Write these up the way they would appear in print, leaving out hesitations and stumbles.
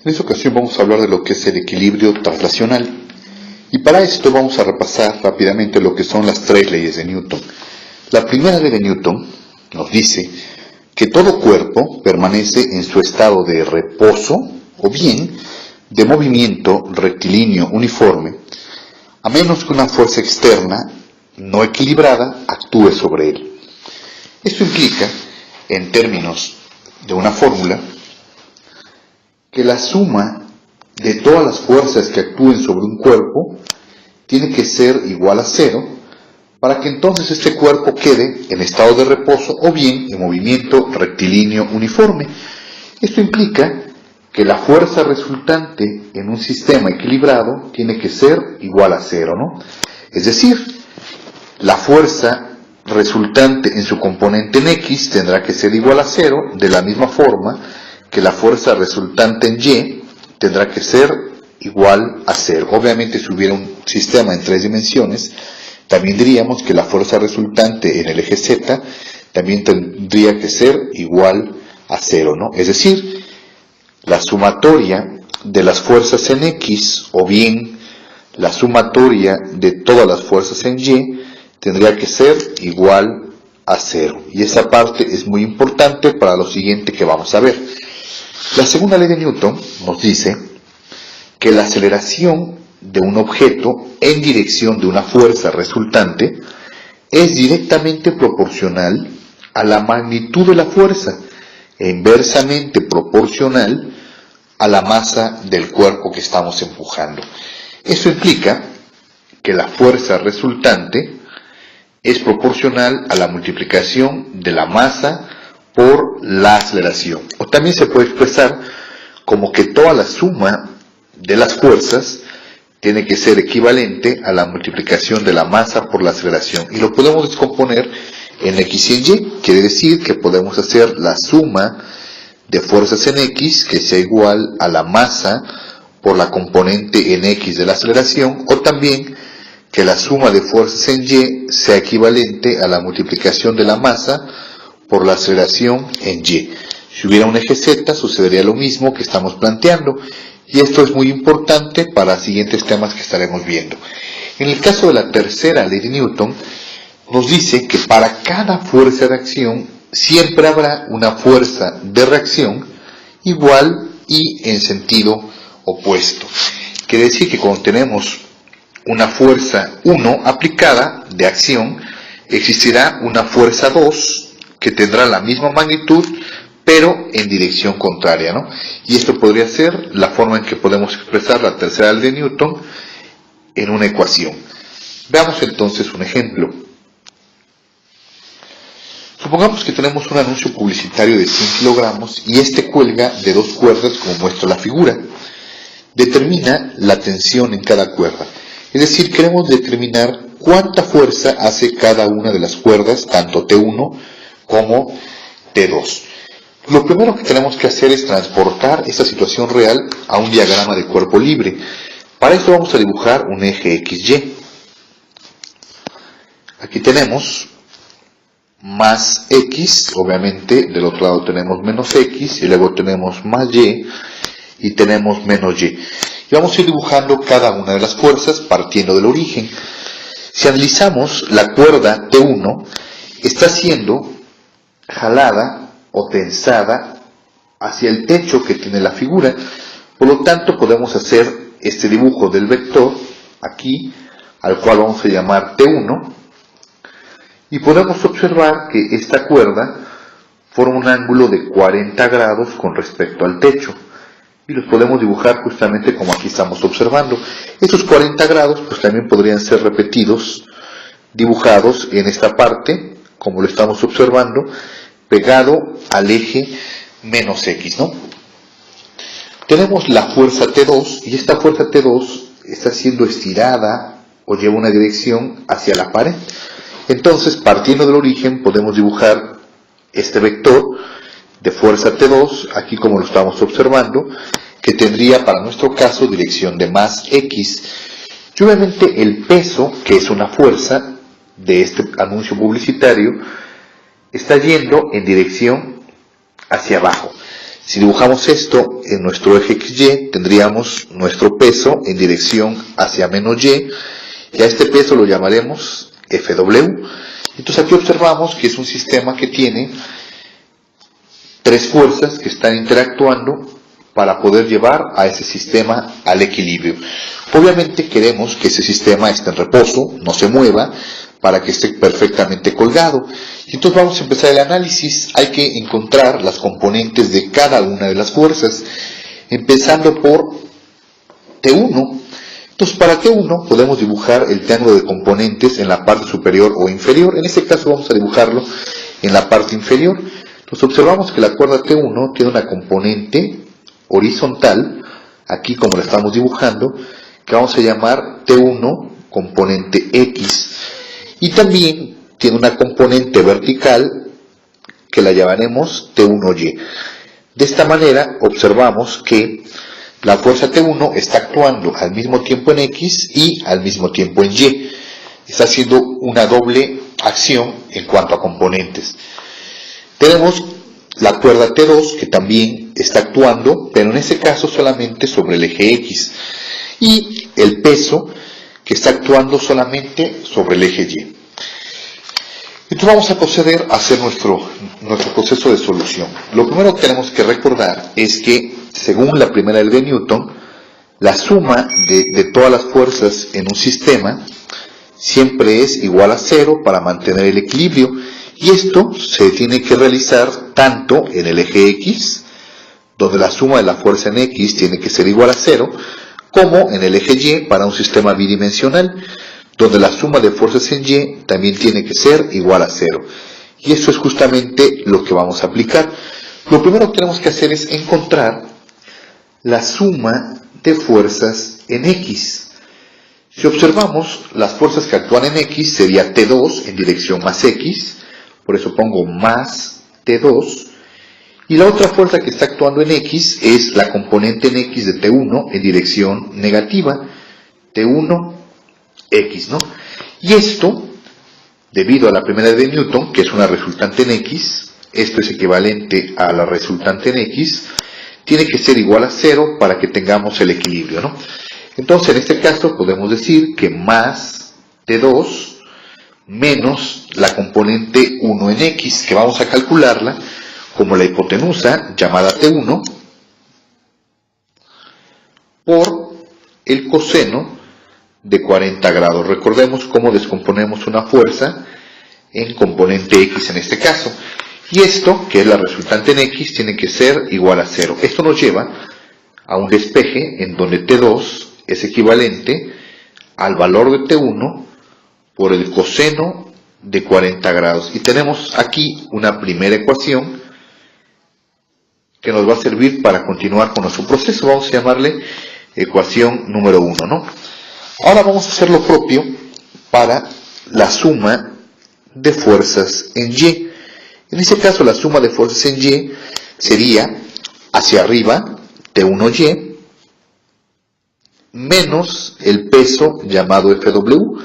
En esta ocasión vamos a hablar de lo que es el equilibrio traslacional. Y para esto vamos a repasar rápidamente lo que son las tres leyes de Newton. La primera ley de Newton nos dice que todo cuerpo permanece en su estado de reposo o bien de movimiento rectilíneo uniforme, a menos que una fuerza externa no equilibrada actúe sobre él. Esto implica, en términos de una fórmula, que la suma de todas las fuerzas que actúen sobre un cuerpo tiene que ser igual a cero para que entonces este cuerpo quede en estado de reposo o bien en movimiento rectilíneo uniforme. Esto implica que la fuerza resultante en un sistema equilibrado tiene que ser igual a cero, ¿no? Es decir, la fuerza resultante en su componente en X tendrá que ser igual a cero, de la misma forma que la fuerza resultante en Y tendrá que ser igual a cero. Obviamente, si hubiera un sistema en tres dimensiones, también diríamos que la fuerza resultante en el eje Z también tendría que ser igual a cero, ¿no? Es decir, la sumatoria de las fuerzas en X o bien la sumatoria de todas las fuerzas en Y tendría que ser igual a cero. Y esa parte es muy importante para lo siguiente que vamos a ver. La segunda ley de Newton nos dice que la aceleración de un objeto en dirección de una fuerza resultante es directamente proporcional a la magnitud de la fuerza e inversamente proporcional a la masa del cuerpo que estamos empujando. Eso implica que la fuerza resultante es proporcional a la multiplicación de la masa por la aceleración. O también se puede expresar como que toda la suma de las fuerzas tiene que ser equivalente a la multiplicación de la masa por la aceleración. Y lo podemos descomponer en X y en Y. Quiere decir que podemos hacer la suma de fuerzas en X que sea igual a la masa por la componente en X de la aceleración, o también que la suma de fuerzas en Y sea equivalente a la multiplicación de la masa por la aceleración en Y. Si hubiera un eje Z, sucedería lo mismo que estamos planteando, y esto es muy importante para siguientes temas que estaremos viendo. En el caso de la tercera ley de Newton, nos dice que para cada fuerza de acción siempre habrá una fuerza de reacción igual y en sentido opuesto. Quiere decir que cuando tenemos una fuerza 1 aplicada de acción, existirá una fuerza 2 que tendrá la misma magnitud, pero en dirección contraria, ¿no? Y esto podría ser la forma en que podemos expresar la tercera ley de Newton en una ecuación. Veamos entonces un ejemplo. Supongamos que tenemos un anuncio publicitario de 100 kilogramos y este cuelga de dos cuerdas como muestra la figura. Determina la tensión en cada cuerda. Es decir, queremos determinar cuánta fuerza hace cada una de las cuerdas, tanto T1 como T2. Lo primero que tenemos que hacer es transportar esta situación real a un diagrama de cuerpo libre. Para esto vamos a dibujar un eje XY. Aquí tenemos más X, obviamente del otro lado tenemos menos X, y luego tenemos más Y tenemos menos Y. Y vamos a ir dibujando cada una de las fuerzas partiendo del origen. Si analizamos, la cuerda T1 está siendo jalada o tensada hacia el techo que tiene la figura. Por lo tanto, podemos hacer este dibujo del vector aquí, al cual vamos a llamar T1, y podemos observar que esta cuerda forma un ángulo de 40 grados con respecto al techo. Y los podemos dibujar justamente como aquí estamos observando. Estos 40 grados pues también podrían ser repetidos, dibujados en esta parte, como lo estamos observando, pegado al eje menos X, ¿no? Tenemos la fuerza T2, y esta fuerza T2 está siendo estirada o lleva una dirección hacia la pared. Entonces, partiendo del origen, podemos dibujar este vector de fuerza T2, aquí como lo estamos observando, que tendría para nuestro caso dirección de más X. Y obviamente el peso, que es una fuerza de este anuncio publicitario, está yendo en dirección hacia abajo. Si dibujamos esto en nuestro eje XY, tendríamos nuestro peso en dirección hacia menos Y, y a este peso lo llamaremos FW. Entonces aquí observamos que es un sistema que tiene tres fuerzas que están interactuando para poder llevar a ese sistema al equilibrio. Obviamente queremos que ese sistema esté en reposo, no se mueva, para que esté perfectamente colgado. Y entonces vamos a empezar el análisis. Hay que encontrar las componentes de cada una de las fuerzas, empezando por T1. Entonces para T1 podemos dibujar el triángulo de componentes en la parte superior o inferior. En este caso vamos a dibujarlo en la parte inferior. Entonces observamos que la cuerda T1 tiene una componente horizontal, aquí como la estamos dibujando, que vamos a llamar T1 componente X, y también tiene una componente vertical que la llamaremos T1Y. De esta manera observamos que la fuerza T1 está actuando al mismo tiempo en X y al mismo tiempo en Y. Está haciendo una doble acción en cuanto a componentes. Tenemos la cuerda T2 que también está actuando, pero en este caso solamente sobre el eje X. Y el peso que está actuando solamente sobre el eje Y. Entonces vamos a proceder a hacer nuestro proceso de solución. Lo primero que tenemos que recordar es que, según la primera ley de Newton, la suma de todas las fuerzas en un sistema siempre es igual a 0 para mantener el equilibrio. Y esto se tiene que realizar tanto en el eje X, donde la suma de la fuerza en X tiene que ser igual a 0, como en el eje Y para un sistema bidimensional, donde la suma de fuerzas en Y también tiene que ser igual a 0. Y eso es justamente lo que vamos a aplicar. Lo primero que tenemos que hacer es encontrar la suma de fuerzas en X. Si observamos, las fuerzas que actúan en X sería T2 en dirección más X, por eso pongo más T2, y la otra fuerza que está actuando en X es la componente en X de T1 en dirección negativa, T1X, ¿no? Y esto, debido a la primera ley de Newton, que es una resultante en X, esto es equivalente a la resultante en X, tiene que ser igual a 0 para que tengamos el equilibrio, ¿no? Entonces, en este caso podemos decir que más T2 menos la componente 1 en X, que vamos a calcularla como la hipotenusa llamada T1 por el coseno de 40 grados. Recordemos cómo descomponemos una fuerza en componente X en este caso. Y esto, que es la resultante en X, tiene que ser igual a 0. Esto nos lleva a un despeje en donde T2 es equivalente al valor de T1 por el coseno de 40 grados. Y tenemos aquí una primera ecuación que nos va a servir para continuar con nuestro proceso. Vamos a llamarle ecuación número 1, ¿no? Ahora vamos a hacer lo propio para la suma de fuerzas en Y. En este caso la suma de fuerzas en Y sería hacia arriba T1Y menos el peso llamado FW.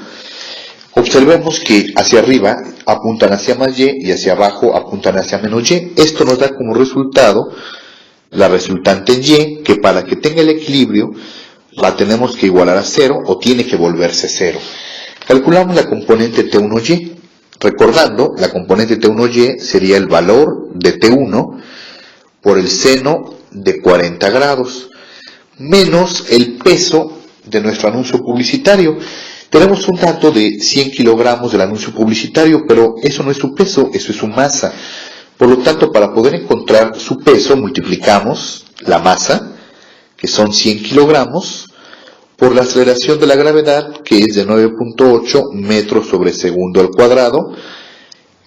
Observemos que hacia arriba apuntan hacia más Y y hacia abajo apuntan hacia menos Y. Esto nos da como resultado la resultante en Y, que para que tenga el equilibrio la tenemos que igualar a 0 o tiene que volverse 0. Calculamos la componente T1Y. Recordando, la componente T1Y sería el valor de T1 por el seno de 40 grados menos el peso de nuestro anuncio publicitario. Tenemos un dato de 100 kilogramos del anuncio publicitario, pero eso no es su peso, eso es su masa. Por lo tanto, para poder encontrar su peso, multiplicamos la masa, que son 100 kilogramos, por la aceleración de la gravedad, que es de 9.8 metros sobre segundo al cuadrado,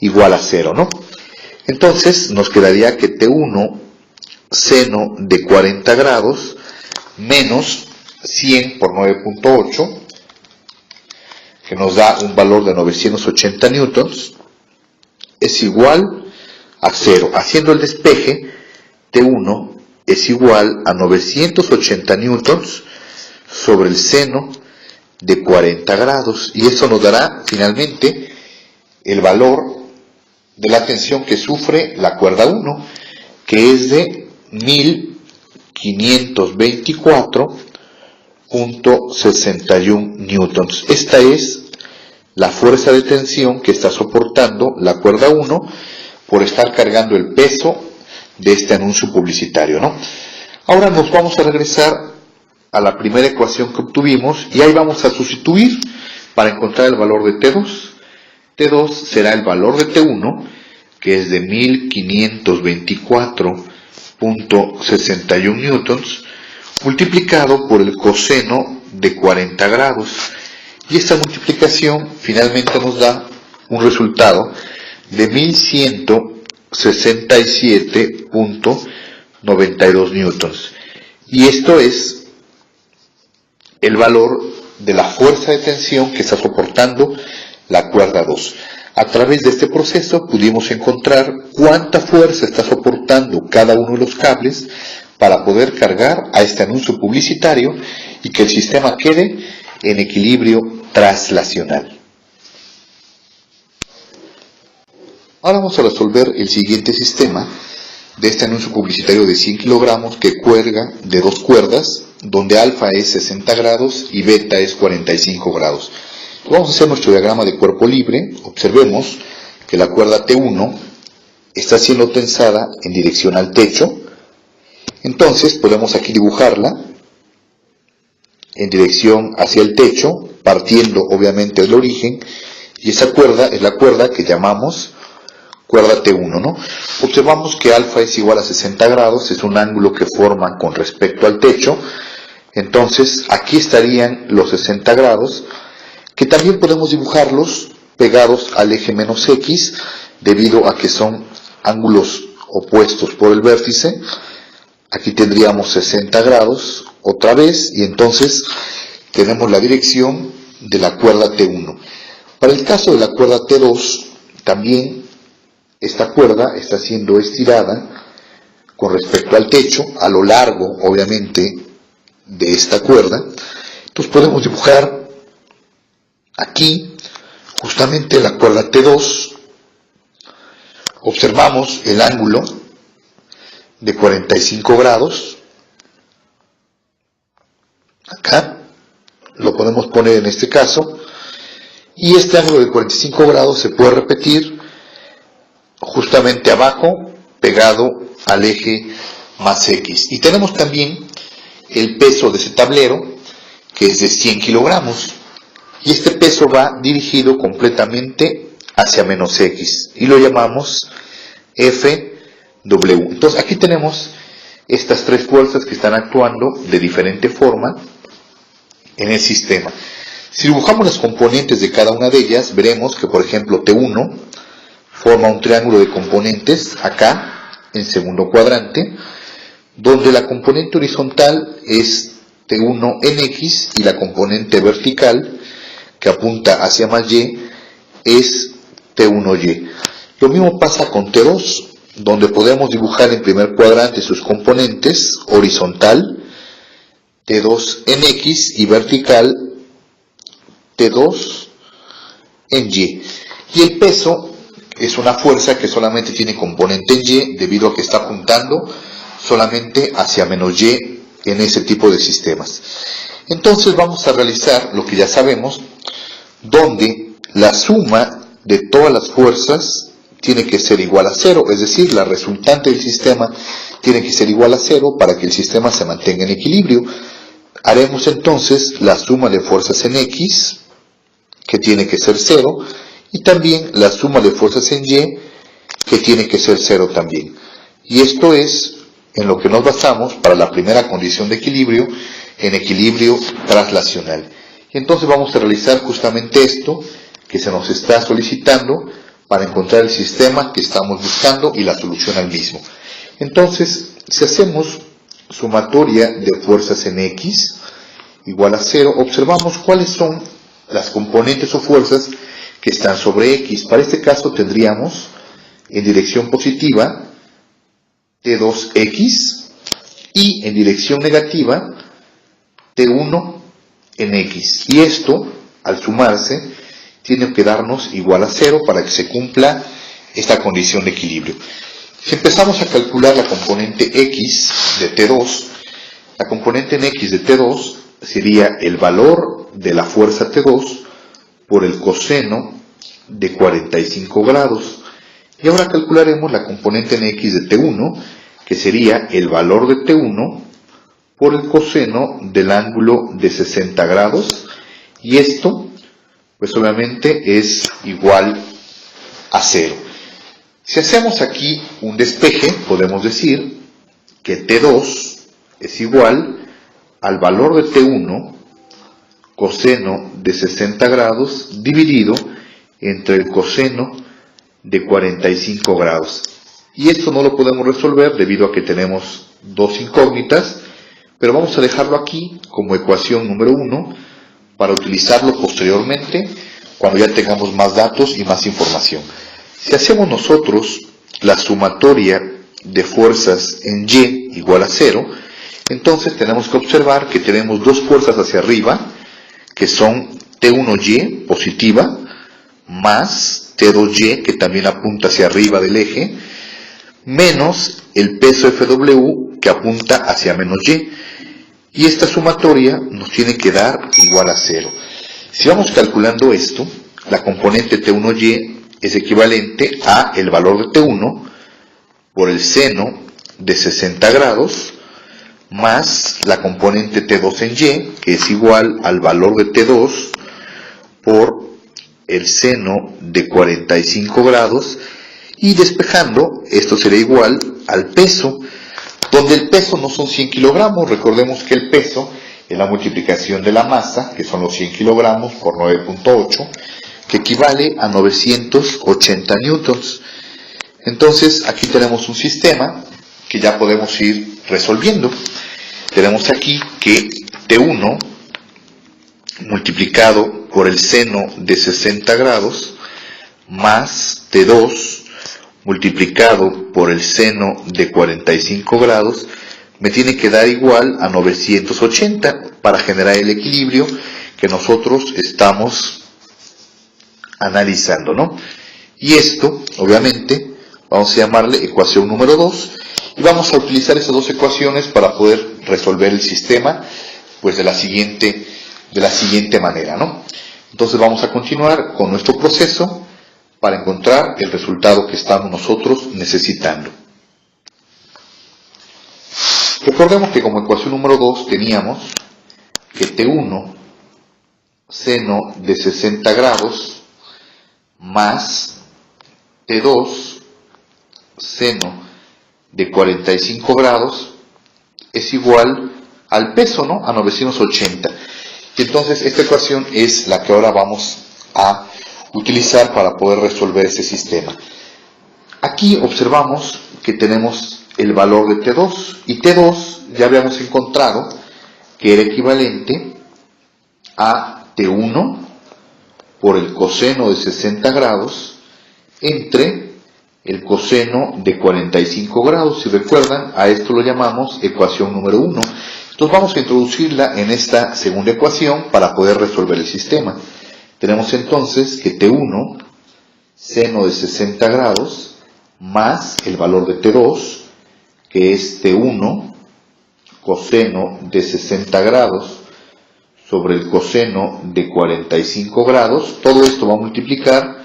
igual a 0, ¿no? Entonces, nos quedaría que T1 seno de 40 grados menos 100 por 9.8, que nos da un valor de 980 newtons, es igual a 0. Haciendo el despeje, T1 es igual a 980 newtons sobre el seno de 40 grados. Y eso nos dará finalmente el valor de la tensión que sufre la cuerda 1, que es de 1524.61 newtons. Esta es la fuerza de tensión que está soportando la cuerda 1 por estar cargando el peso de este anuncio publicitario, ¿no? Ahora nos vamos a regresar a la primera ecuación que obtuvimos y ahí vamos a sustituir para encontrar el valor de T2. T2 será el valor de T1, que es de 1524.61 newtons, multiplicado por el coseno de 40 grados. Y esta multiplicación finalmente nos da un resultado de 1167.92 newtons. Y esto es el valor de la fuerza de tensión que está soportando la cuerda 2. A través de este proceso pudimos encontrar cuánta fuerza está soportando cada uno de los cables para poder cargar a este anuncio publicitario y que el sistema quede en equilibrio traslacional. Ahora vamos a resolver el siguiente sistema de este anuncio publicitario de 100 kilogramos que cuelga de dos cuerdas, donde alfa es 60 grados y beta es 45 grados. Vamos a hacer nuestro diagrama de cuerpo libre. Observemos que la cuerda T1 está siendo tensada en dirección al techo. Entonces podemos aquí dibujarla en dirección hacia el techo, partiendo obviamente del origen, y esa cuerda es la cuerda que llamamos cuerda T1, ¿no? Observamos que alfa es igual a 60 grados, es un ángulo que forma con respecto al techo. Entonces aquí estarían los 60 grados, que también podemos dibujarlos pegados al eje menos X, debido a que son ángulos opuestos por el vértice. Aquí tendríamos 60 grados otra vez, y entonces tenemos la dirección de la cuerda T1. Para el caso de la cuerda T2, también esta cuerda está siendo estirada con respecto al techo, a lo largo, obviamente, de esta cuerda. Entonces podemos dibujar aquí, justamente la cuerda T2, observamos el ángulo de 45 grados, acá, lo podemos poner en este caso, y este ángulo de 45 grados se puede repetir justamente abajo, pegado al eje más X. Y tenemos también el peso de ese tablero, que es de 100 kilogramos, y este peso va dirigido completamente hacia menos X, y lo llamamos FW. Entonces aquí tenemos estas tres fuerzas que están actuando de diferente forma en el sistema. Si dibujamos las componentes de cada una de ellas, veremos que, por ejemplo, T1 forma un triángulo de componentes acá, en segundo cuadrante, donde la componente horizontal es T1 en X y la componente vertical, que apunta hacia más Y, es T1Y. Lo mismo pasa con T2, donde podemos dibujar en primer cuadrante sus componentes, horizontal, T2 en X, y vertical, T2 en Y. Y el peso es una fuerza que solamente tiene componente en Y, debido a que está apuntando solamente hacia menos Y en ese tipo de sistemas. Entonces vamos a realizar lo que ya sabemos, donde la suma de todas las fuerzas tiene que ser igual a 0, es decir, la resultante del sistema tiene que ser igual a 0 para que el sistema se mantenga en equilibrio. Haremos entonces la suma de fuerzas en X, que tiene que ser 0, y también la suma de fuerzas en Y, que tiene que ser 0 también. Y esto es en lo que nos basamos para la primera condición de equilibrio, en equilibrio traslacional. Y entonces vamos a realizar justamente esto que se nos está solicitando para encontrar el sistema que estamos buscando y la solución al mismo. Entonces, si hacemos sumatoria de fuerzas en X igual a 0, observamos cuáles son las componentes o fuerzas que están sobre X. Para este caso tendríamos en dirección positiva T2X y en dirección negativa T1 en X. Y esto, al sumarse, tiene que darnos igual a 0 para que se cumpla esta condición de equilibrio. Si empezamos a calcular la componente X de T2, la componente en X de T2 sería el valor de la fuerza T2 por el coseno de 45 grados. Y ahora calcularemos la componente en X de T1, que sería el valor de T1 por el coseno del ángulo de 60 grados. Y esto, pues obviamente es igual a 0. Si hacemos aquí un despeje, podemos decir que T2 es igual al valor de T1 coseno de 60 grados dividido entre el coseno de 45 grados. Y esto no lo podemos resolver debido a que tenemos dos incógnitas, pero vamos a dejarlo aquí como ecuación número 1 para utilizarlo posteriormente cuando ya tengamos más datos y más información. Si hacemos nosotros la sumatoria de fuerzas en Y igual a 0, entonces tenemos que observar que tenemos dos fuerzas hacia arriba, que son T1Y positiva, más T2Y, que también apunta hacia arriba del eje, menos el peso FW, que apunta hacia menos Y. Y esta sumatoria nos tiene que dar igual a 0. Si vamos calculando esto, la componente T1Y es equivalente a el valor de T1 por el seno de 60 grados más la componente T2 en Y, que es igual al valor de T2 por el seno de 45 grados, y despejando, esto será igual al peso, donde el peso no son 100 kilogramos, recordemos que el peso es la multiplicación de la masa, que son los 100 kilogramos por 9.8, que equivale a 980 newtons. Entonces aquí tenemos un sistema que ya podemos ir resolviendo. Tenemos aquí que T1 multiplicado por el seno de 60 grados más T2 multiplicado por el seno de 45 grados me tiene que dar igual a 980 para generar el equilibrio que nosotros estamos analizando, ¿no? Y esto, obviamente, vamos a llamarle ecuación número 2 y vamos a utilizar esas dos ecuaciones para poder resolver el sistema pues de la siguiente manera, ¿no? Entonces vamos a continuar con nuestro proceso para encontrar el resultado que estamos nosotros necesitando. Recordemos que como ecuación número 2 teníamos que T1 seno de 60 grados más T2 seno de 45 grados es igual al peso, ¿no? A 980. Y entonces esta ecuación es la que ahora vamos a utilizar para poder resolver este sistema. Aquí observamos que tenemos el valor de T2 y T2 ya habíamos encontrado que era equivalente a T1 por el coseno de 60 grados entre el coseno de 45 grados. Si recuerdan, a esto lo llamamos ecuación número 1. Entonces vamos a introducirla en esta segunda ecuación para poder resolver el sistema. Tenemos entonces que T1 seno de 60 grados más el valor de T2, que es T1 coseno de 60 grados sobre el coseno de 45 grados. Todo esto va a multiplicar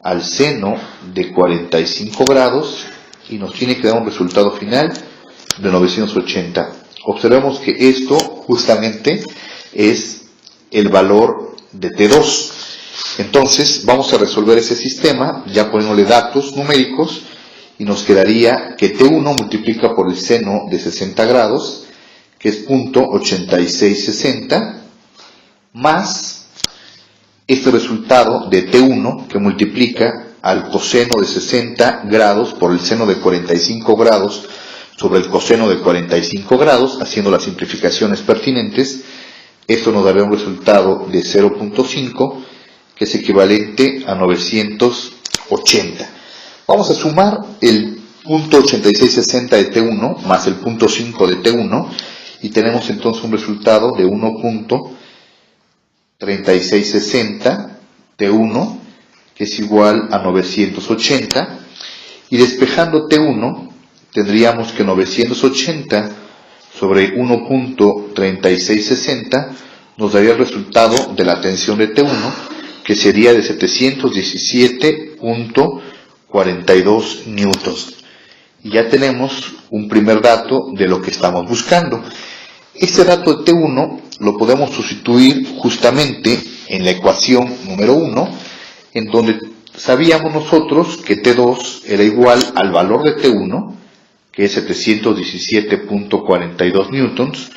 al seno de 45 grados y nos tiene que dar un resultado final de 980. Observemos que esto justamente es el valor de T2. Entonces vamos a resolver ese sistema ya poniéndole datos numéricos y nos quedaría que T1 multiplica por el seno de 60 grados, que es 0.8660, más este resultado de T1 que multiplica al coseno de 60 grados por el seno de 45 grados sobre el coseno de 45 grados, haciendo las simplificaciones pertinentes. Esto nos dará un resultado de 0.5, que es equivalente a 980. Vamos a sumar el 0.8660 de T1 más el 0.5 de T1 y tenemos entonces un resultado de 1.3660 T1, que es igual a 980. Y despejando T1, tendríamos que 980 sobre 1.3660 nos daría el resultado de la tensión de T1, que sería de 717.42 newtons. Y ya tenemos un primer dato de lo que estamos buscando. Este dato de T1 lo podemos sustituir justamente en la ecuación número 1, en donde sabíamos nosotros que T2 era igual al valor de T1, que es 717.42 newtons,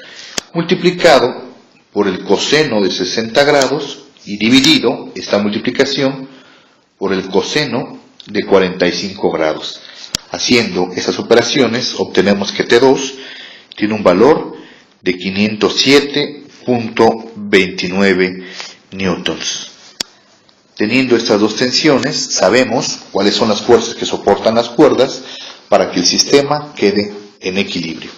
multiplicado por el coseno de 60 grados y dividido esta multiplicación por el coseno de 45 grados. Haciendo esas operaciones obtenemos que T2 tiene un valor de 507.29 newtons. Teniendo estas dos tensiones, sabemos cuáles son las fuerzas que soportan las cuerdas para que el sistema quede en equilibrio.